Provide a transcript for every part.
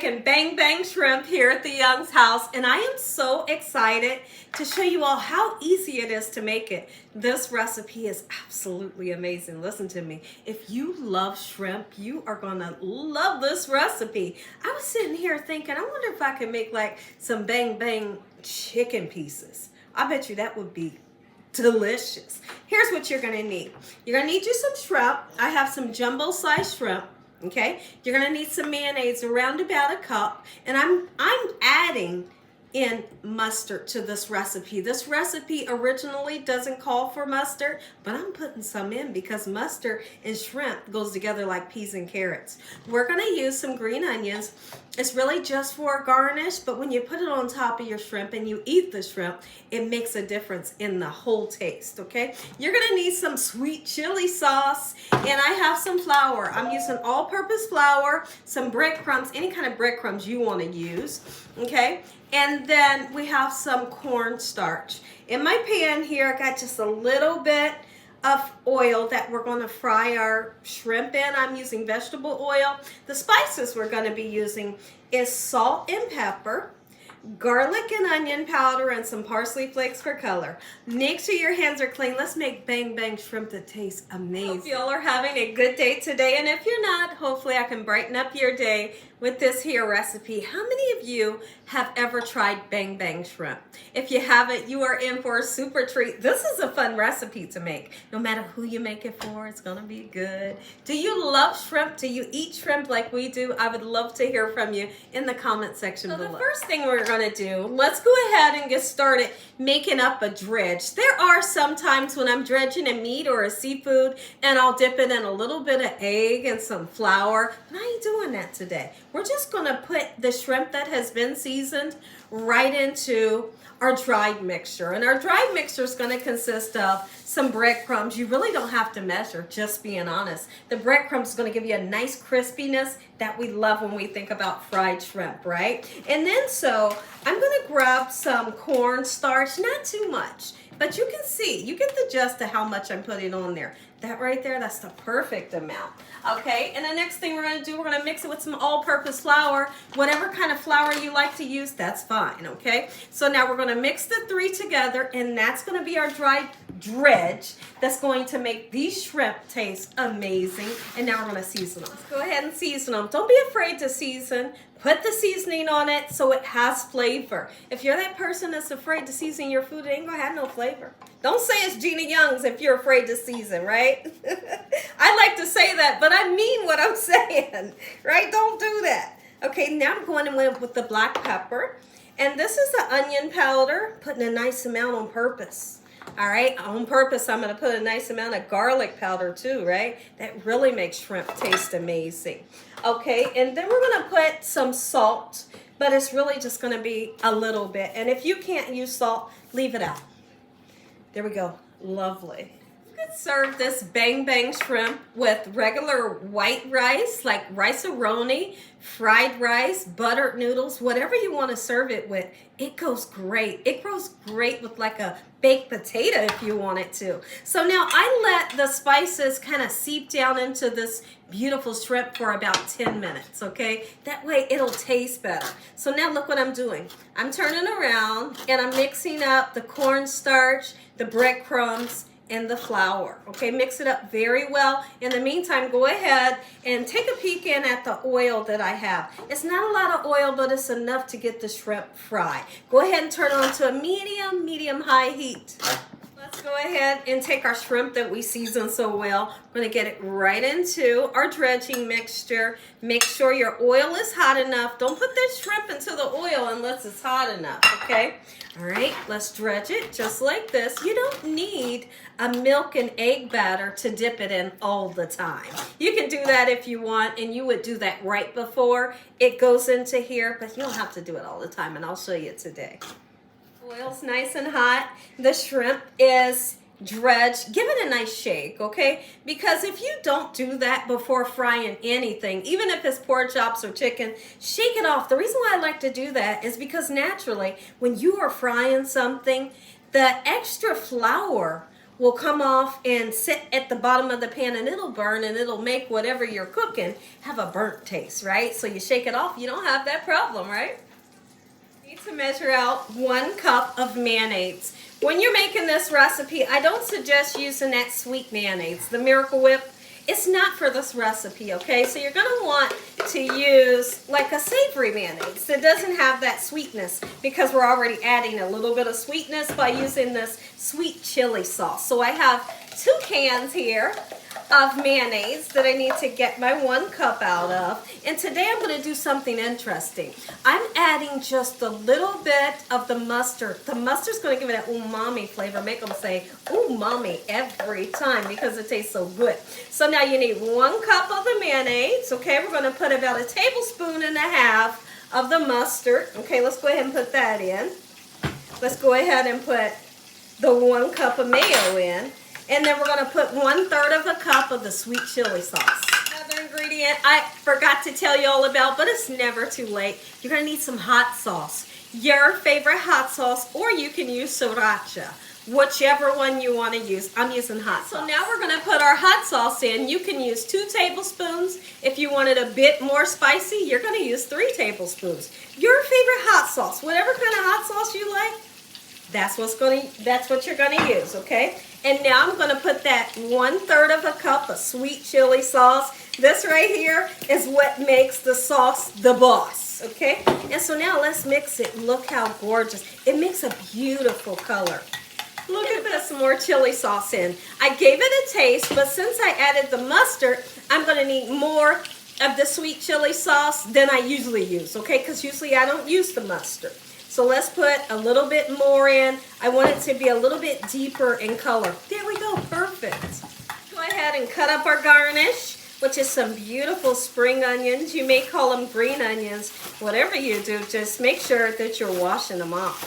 making bang bang shrimp here at the Young's house, and I am so excited to show you all how easy it is to make it. This recipe is absolutely amazing. Listen to me. If you love shrimp, you are gonna love this recipe. I was sitting here thinking, I wonder if I could make like some bang bang chicken pieces. I bet you that would be delicious. Here's what you're gonna need. You're gonna need you some shrimp. I have some jumbo sized shrimp. Okay, you're gonna need some mayonnaise, around about a cup, and I'm adding in mustard to this recipe. This recipe originally doesn't call for mustard, but I'm putting some in because mustard and shrimp goes together like peas and carrots. We're gonna use some green onions. It's really just for a garnish, but when you put it on top of your shrimp and you eat the shrimp, it makes a difference in the whole taste, okay? You're gonna need some sweet chili sauce, and I have some flour. I'm using all-purpose flour, some breadcrumbs, any kind of breadcrumbs you wanna use, okay? And then we have some cornstarch. In my pan here, I got just a little bit of oil that we're going to fry our shrimp in. I'm using vegetable oil. The spices we're going to be using is salt and pepper, garlic and onion powder, and some parsley flakes for color. Make sure your hands are clean. Let's make bang bang shrimp that tastes amazing. Hope you all are having a good day today, and if you're not, hopefully I can brighten up your day with this here recipe. How many of you have ever tried bang bang shrimp? If you haven't, you are in for a super treat. This is a fun recipe to make. No matter who you make it for, it's gonna be good. Do you love shrimp? Do you eat shrimp like we do? I would love to hear from you in the comment section below. The first thing we're gonna do, let's go ahead and get started making up a dredge. There are some times when I'm dredging a meat or a seafood and I'll dip it in a little bit of egg and some flour, but I ain't doing that today. We're just gonna put the shrimp that has been seasoned right into our dried mixture. And our dried mixture is gonna consist of some breadcrumbs. You really don't have to measure, just being honest. The breadcrumbs is gonna give you a nice crispiness that we love when we think about fried shrimp, right? And then I'm gonna grab some cornstarch, not too much, but you can see, you get the gist of how much I'm putting on there. That right there, that's the perfect amount. Okay, and the next thing we're gonna do, we're gonna mix it with some all-purpose flour. Whatever kind of flour you like to use, that's fine, okay? So now we're gonna mix the three together, and that's gonna be our dried dredge that's going to make these shrimp taste amazing. And now we're gonna season them. Let's go ahead and season them. Don't be afraid to season. Put the seasoning on it so it has flavor. If you're that person that's afraid to season your food, it ain't gonna have no flavor. Don't say it's Gina Young's if you're afraid to season, right? I like to say that, but I mean what I'm saying, right? Don't do that. Okay, now I'm going in with the black pepper. And this is the onion powder, putting a nice amount on purpose. All right, on purpose, I'm gonna put a nice amount of garlic powder too, right? That really makes shrimp taste amazing. Okay, and then we're gonna put some salt, but it's really just gonna be a little bit. And if you can't use salt, leave it out. There we go, lovely. You could serve this bang bang shrimp with regular white rice, like rice-a-roni, fried rice, buttered noodles, whatever you want to serve it with. It goes great. It goes great with like a baked potato if you want it to. So now I let the spices kind of seep down into this beautiful shrimp for about 10 minutes, okay? That way it'll taste better. So now look what I'm doing. I'm turning around and I'm mixing up the cornstarch, the breadcrumbs, and the flour. Okay, mix it up very well. In the meantime, go ahead and take a peek in at the oil that I have. It's not a lot of oil, but it's enough to get the shrimp fried. Go ahead and turn it on to a medium-high heat. Let's go ahead and take our shrimp that we seasoned so well. We're gonna get it right into our dredging mixture. Make sure your oil is hot enough. Don't put this shrimp into the oil unless it's hot enough, okay? All right, let's dredge it just like this. You don't need a milk and egg batter to dip it in all the time. You can do that if you want, and you would do that right before it goes into here, but you don't have to do it all the time, and I'll show you today. Oil's nice and hot. The shrimp is dredged. Give it a nice shake, okay? Because if you don't do that before frying anything, even if it's pork chops or chicken, shake it off. The reason why I like to do that is because naturally, when you are frying something, the extra flour will come off and sit at the bottom of the pan, and it'll burn, and it'll make whatever you're cooking have a burnt taste, right? So you shake it off, you don't have that problem, right? You need to measure out 1 cup of mayonnaise. When you're making this recipe, I don't suggest using that sweet mayonnaise, the Miracle Whip. It's not for this recipe, okay? So you're gonna want to use like a savory mayonnaise that doesn't have that sweetness, because we're already adding a little bit of sweetness by using this sweet chili sauce. So I have 2 cans here of mayonnaise that I need to get my 1 cup out of. And today I'm going to do something interesting. I'm adding just a little bit of the mustard. The mustard's going to give it that umami flavor, make them say umami every time because it tastes so good. So now you need 1 cup of the mayonnaise. Okay, we're going to put about 1.5 tablespoons of the mustard. Okay, let's go ahead and put that in. Let's go ahead and put the 1 cup of mayo in. And then we're going to put 1/3 cup of the sweet chili sauce. Another ingredient I forgot to tell you all about, but it's never too late. You're going to need some hot sauce. Your favorite hot sauce, or you can use sriracha. Whichever one you want to use. I'm using hot sauce. So now we're going to put our hot sauce in. You can use 2 tablespoons. If you want it a bit more spicy, you're going to use 3 tablespoons. Your favorite hot sauce, whatever kind of hot sauce you like, that's what you're going to use, okay? And now I'm going to put that 1/3 cup of sweet chili sauce. This right here is what makes the sauce the boss, okay? And so now let's mix it. Look how gorgeous. It makes a beautiful color. Look at this, more chili sauce in. I gave it a taste, but since I added the mustard, I'm going to need more of the sweet chili sauce than I usually use, okay? Because usually I don't use the mustard. So let's put a little bit more in. I want it to be a little bit deeper in color. There we go, perfect. Go ahead and cut up our garnish, which is some beautiful spring onions. You may call them green onions. Whatever you do, just make sure that you're washing them off.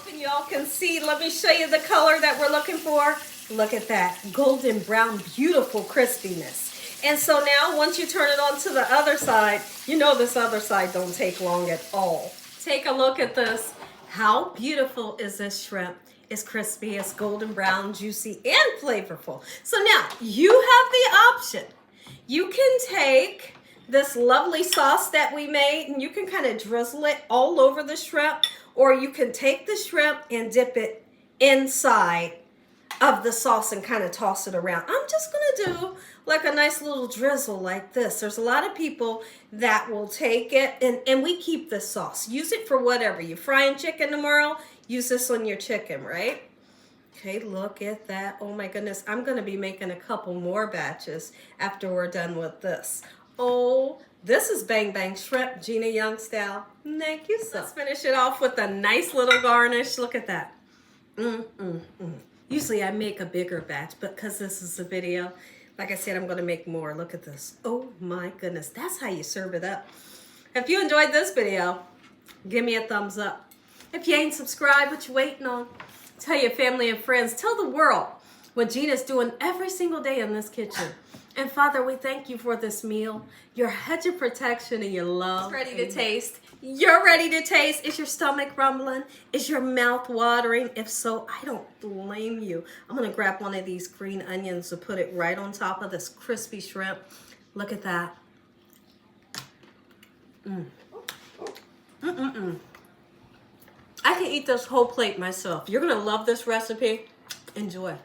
Hoping y'all can see. Let me show you the color that we're looking for. Look at that, golden brown, beautiful crispiness. And so now once you turn it on to the other side, you know this other side don't take long at all. Take a look at this. How beautiful is this shrimp? It's crispy, it's golden brown, juicy, and flavorful. So now you have the option. You can take this lovely sauce that we made and you can kind of drizzle it all over the shrimp, or you can take the shrimp and dip it inside of the sauce and kind of toss it around. I'm just going to do like a nice little drizzle like this. There's a lot of people that will take it, and we keep this sauce. Use it for whatever. You're frying chicken tomorrow, use this on your chicken, right? Okay, look at that. Oh my goodness. I'm going to be making a couple more batches after we're done with this. Oh, this is Bang Bang Shrimp, Gina Young style. Thank you so. Let's finish it off with a nice little garnish. Look at that. Usually I make a bigger batch, but because this is a video, like I said, I'm going to make more. Look at this. Oh my goodness. That's how you serve it up. If you enjoyed this video, give me a thumbs up. If you ain't subscribed, what you waiting on? Tell your family and friends. Tell the world what Gina's doing every single day in this kitchen. And Father, we thank you for this meal, your hedge of protection and your love. It's ready to taste. You're ready to taste. Is your stomach rumbling? Is your mouth watering? If so, I don't blame you. I'm going to grab one of these green onions and put it right on top of this crispy shrimp. Look at that. I can eat this whole plate myself. You're going to love this recipe. Enjoy.